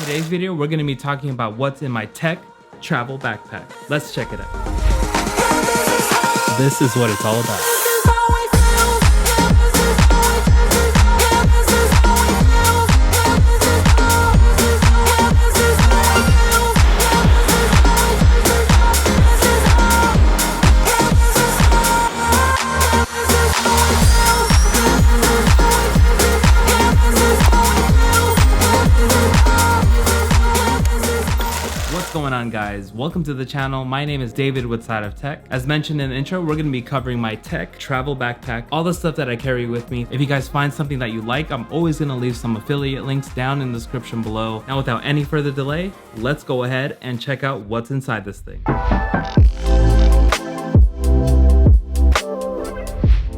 today's video, we're going to be talking about what's in my tech travel backpack. Let's check it out. This is what it's all about. What's going on, guys? Welcome to the channel. My name is David with Side of Tech. As mentioned in the intro, we're going to be covering my tech travel backpack, all the stuff that I carry with me. If you guys find something that you like, I'm always going to leave some affiliate links down in the description below. Now, without any further delay, let's go ahead and check out what's inside this thing.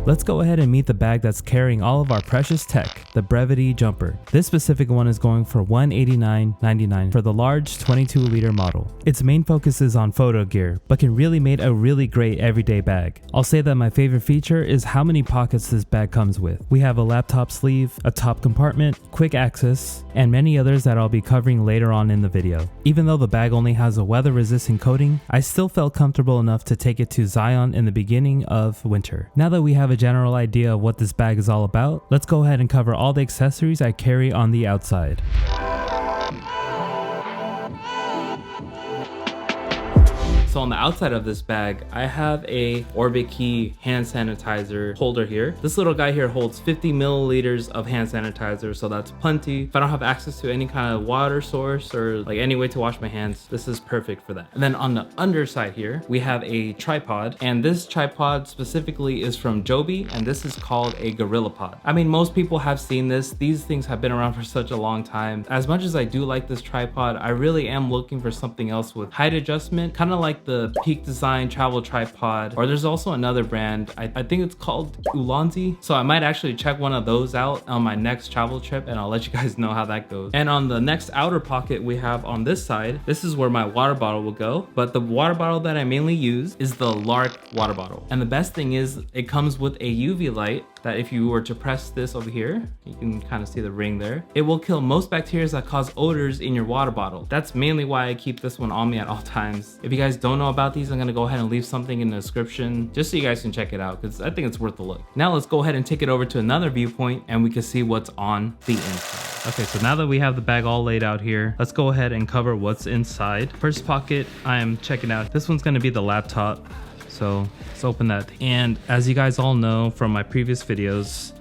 Let's go ahead and meet the bag that's carrying all of our precious tech, the Brevitē Jumper. This specific one is going for $189.99 for the large 22-liter model. Its main focus is on photo gear, but can really make a really great everyday bag. I'll say that my favorite feature is how many pockets this bag comes with. We have a laptop sleeve, a top compartment, quick access, and many others that I'll be covering later on in the video. Even though the bag only has a weather-resistant coating, I still felt comfortable enough to take it to Zion in the beginning of winter. Now that we have a general idea of what this bag is all about, let's go ahead and cover all the accessories I carry on the outside. So on the outside of this bag, I have a Orbit Key hand sanitizer holder here. This little guy here holds 50 milliliters of hand sanitizer, so that's plenty. If I don't have access to any kind of water source or like any way to wash my hands, this is perfect for that. And then on the underside here, we have a tripod, and this tripod specifically is from Joby, and this is called a GorillaPod. I mean, most people have seen this. These things have been around for such a long time. As much as I do like this tripod, I really am looking for something else with height adjustment, kind of like the Peak Design travel tripod, or there's also another brand, I think it's called Ulanzi. So I might actually check one of those out on my next travel trip, and I'll let you guys know how that goes. And on the next outer pocket we have on this side, this is where my water bottle will go, but the water bottle that I mainly use is the Lark water bottle. And the best thing is it comes with a UV light that if you were to press this over here, you can kind of see the ring there. It will kill most bacteria that cause odors in your water bottle. That's mainly why I keep this one on me at all times. If you guys don't know about these, I'm gonna go ahead and leave something in the description just so you guys can check it out, because I think it's worth a look. Now let's go ahead and take it over to another viewpoint and we can see what's on the inside. Okay, so now that we have the bag all laid out here, let's go ahead and cover what's inside. First pocket I am checking out. This one's gonna be the laptop. So let's open that. And as you guys all know from my previous videos,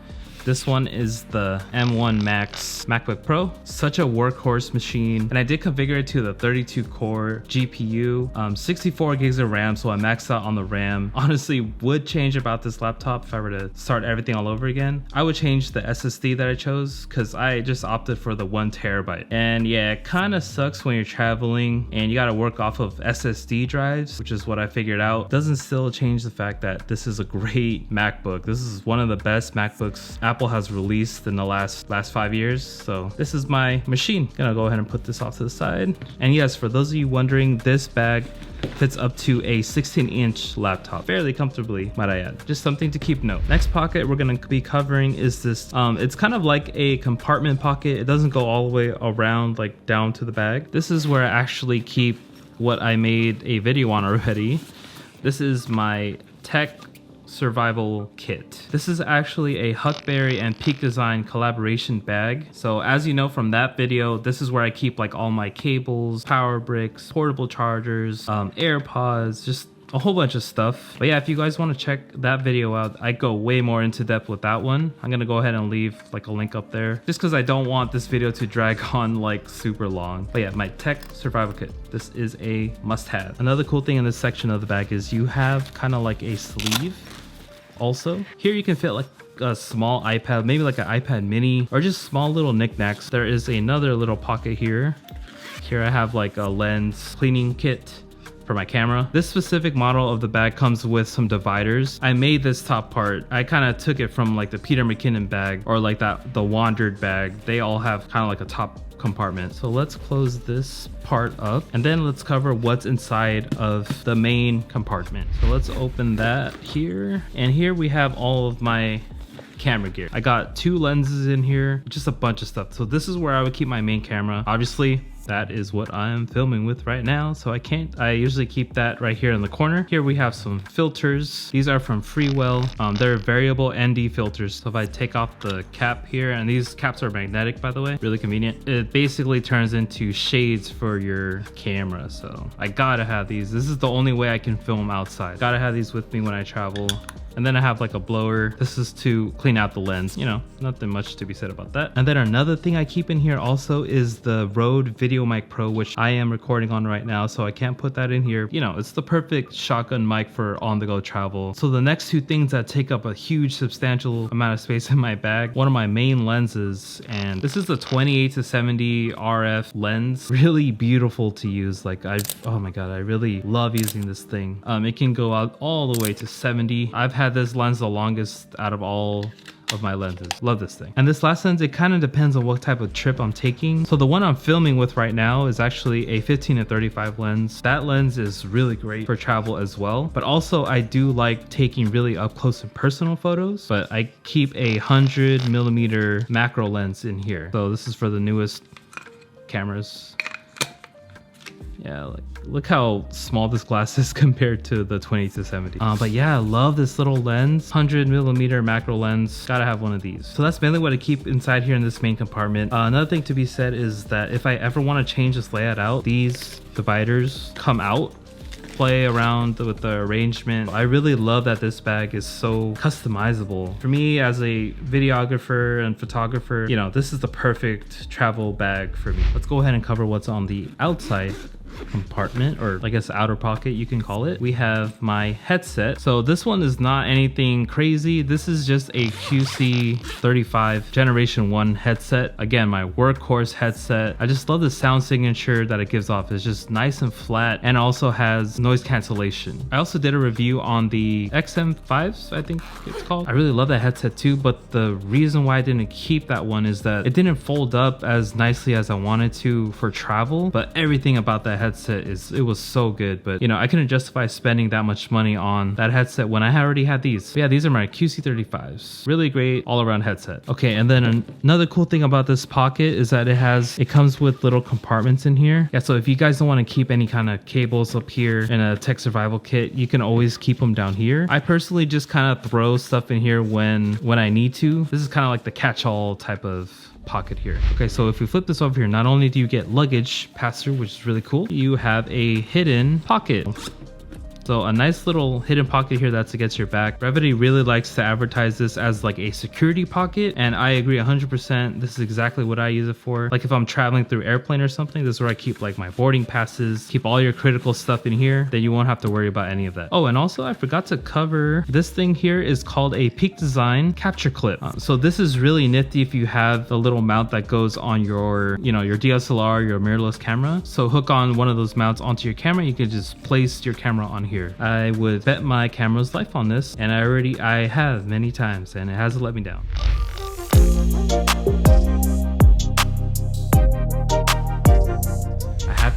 this one is the M1 Max MacBook Pro. Such a workhorse machine. And I did configure it to the 32 core GPU, 64 gigs of RAM, so I maxed out on the RAM. Honestly, would change about this laptop if I were to start everything all over again. I would change the SSD that I chose because I just opted for the 1 terabyte. And yeah, it kind of sucks when you're traveling and you got to work off of SSD drives, which is what I figured out. Doesn't still change the fact that this is a great MacBook. This is one of the best MacBooks Apple has released in the last 5 years. So this is my machine. Gonna go ahead and put this off to the side. And yes, for those of you wondering, this bag fits up to a 16-inch laptop fairly comfortably, might I add. Just something to keep note. Next pocket we're gonna be covering is this. It's kind of like a compartment pocket. It doesn't go all the way around, like down to the bag. This is where I actually keep what I made a video on already. This is my tech survival kit. This is actually a Huckberry and Peak Design collaboration bag. So as you know from that video, this is where I keep like all my cables, power bricks, portable chargers, AirPods, just a whole bunch of stuff. But yeah, if you guys want to check that video out, I go way more into depth with that one. I'm gonna go ahead and leave like a link up there just because I don't want this video to drag on like super long. But yeah, my tech survival kit. This is a must-have. Another cool thing in this section of the bag is you have kind of like a sleeve. Also, here you can fit like a small iPad, maybe like an iPad mini, or just small little knickknacks. There is another little pocket here. Here I have like a lens cleaning kit for my camera. This specific model of the bag comes with some dividers. I made this top part. I kind of took it from like the Peter McKinnon bag or like the Wandered bag. They all have kind of like a top compartment. So let's close this part up and then let's cover what's inside of the main compartment. So let's open that here. And here we have all of my camera gear. I got 2 lenses in here, just a bunch of stuff. So this is where I would keep my main camera. Obviously, that is what I'm filming with right now. So I usually keep that right here in the corner. Here we have some filters. These are from Freewell. They're variable ND filters. So if I take off the cap here, and these caps are magnetic, by the way, really convenient. It basically turns into shades for your camera. So I gotta have these. This is the only way I can film outside. Gotta have these with me when I travel. And then I have like a blower. This is to clean out the lens. You know, nothing much to be said about that. And then another thing I keep in here also is the Rode VideoMic Pro, which I am recording on right now, so I can't put that in here. You know, it's the perfect shotgun mic for on-the-go travel. So the next two things that take up a huge substantial amount of space in my bag, one of my main lenses, and this is the 28-70 RF lens. Really beautiful to use. Like oh my god, I really love using this thing. It can go out all the way to 70. I've had this lens the longest out of all of my lenses. Love this thing. And this last lens, it kind of depends on what type of trip I'm taking. So the one I'm filming with right now is actually a 15-35 lens. That lens is really great for travel as well. But also I do like taking really up close and personal photos, but I keep a 100mm macro lens in here. So this is for the newest cameras. Yeah, like, look how small this glass is compared to the 20-70. But yeah, I love this little lens, 100mm macro lens. Gotta have one of these. So that's mainly what I keep inside here in this main compartment. Another thing to be said is that if I ever want to change this layout out, these dividers come out. Play around with the arrangement. I really love that this bag is so customizable. For me as a videographer and photographer, you know, this is the perfect travel bag for me. Let's go ahead and cover what's on the outside compartment, or I guess outer pocket you can call it. We have my headset. So this one is not anything crazy. This is just a QC35 Generation 1 headset. Again, my workhorse headset. I just love the sound signature that it gives off. It's just nice and flat, and also has noise cancellation. I also did a review on the XM5s, I think it's called. I really love that headset too, but the reason why I didn't keep that one is that it didn't fold up as nicely as I wanted to for travel, but everything about that headset it was so good. But you know, I couldn't justify spending that much money on that headset when I already had these. But yeah, these are my QC35s. Really great all around headset. Okay, and then another cool thing about this pocket is that it comes with little compartments in here. Yeah, so if you guys don't want to keep any kind of cables up here in a tech survival kit, you can always keep them down here. I personally just kind of throw stuff in here when I need to. This is kind of like the catch-all type of pocket here. Okay, so if we flip this over here, not only do you get luggage pass through, which is really cool, you have a hidden pocket. So a nice little hidden pocket here that's against your back. Brevite really likes to advertise this as like a security pocket, and I agree 100%. This is exactly what I use it for. Like if I'm traveling through airplane or something, this is where I keep like my boarding passes, keep all your critical stuff in here, then you won't have to worry about any of that. Oh, and also I forgot to cover, this thing here is called a Peak Design capture clip. So this is really nifty if you have the little mount that goes on your, you know, your DSLR, your mirrorless camera. So hook on one of those mounts onto your camera, you can just place your camera on here. I would bet my camera's life on this, and I have many times, and it hasn't let me down.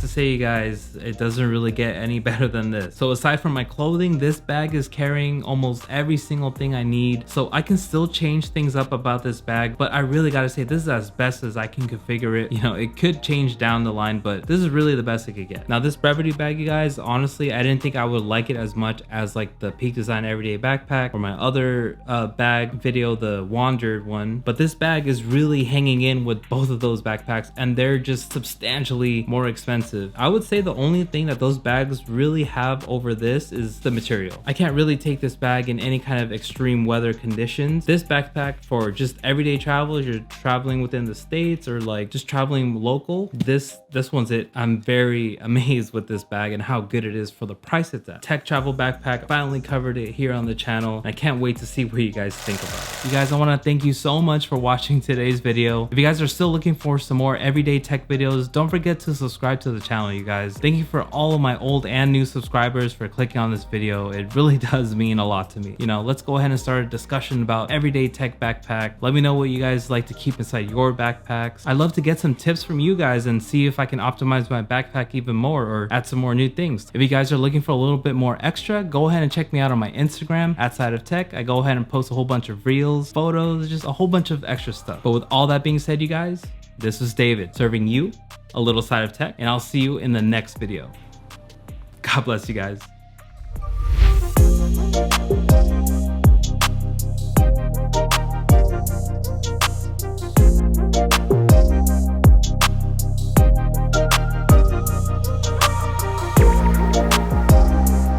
To say, you guys, it doesn't really get any better than this. So aside from my clothing, this bag is carrying almost every single thing I need. So I can still change things up about this bag, but I really gotta say this is as best as I can configure it. You know, it could change down the line, but this is really the best it could get. Now this Brevite bag, you guys, honestly, I didn't think I would like it as much as like the Peak Design Everyday Backpack or my other bag video, the Wandered one. But this bag is really hanging in with both of those backpacks, and they're just substantially more expensive. I would say the only thing that those bags really have over this is the material. I can't really take this bag in any kind of extreme weather conditions. This backpack for just everyday travel, if you're traveling within the States or like just traveling local, this one's it. I'm very amazed with this bag and how good it is for the price it's at. Tech travel backpack, finally covered it here on the channel. I can't wait to see what you guys think about it. You guys, I want to thank you so much for watching today's video. If you guys are still looking for some more everyday tech videos, don't forget to subscribe to the channel, you guys. Thank you for all of my old and new subscribers for clicking on this video. It really does mean a lot to me. You know, let's go ahead and start a discussion about everyday tech backpack. Let me know what you guys like to keep inside your backpacks. I'd love to get some tips from you guys and see if I can optimize my backpack even more or add some more new things. If you guys are looking for a little bit more extra, go ahead and check me out on my Instagram @SideOfTech. I go ahead and post a whole bunch of reels, photos, just a whole bunch of extra stuff. But with all that being said, you guys, this is David serving you a little side of tech, and I'll see you in the next video. God bless you guys.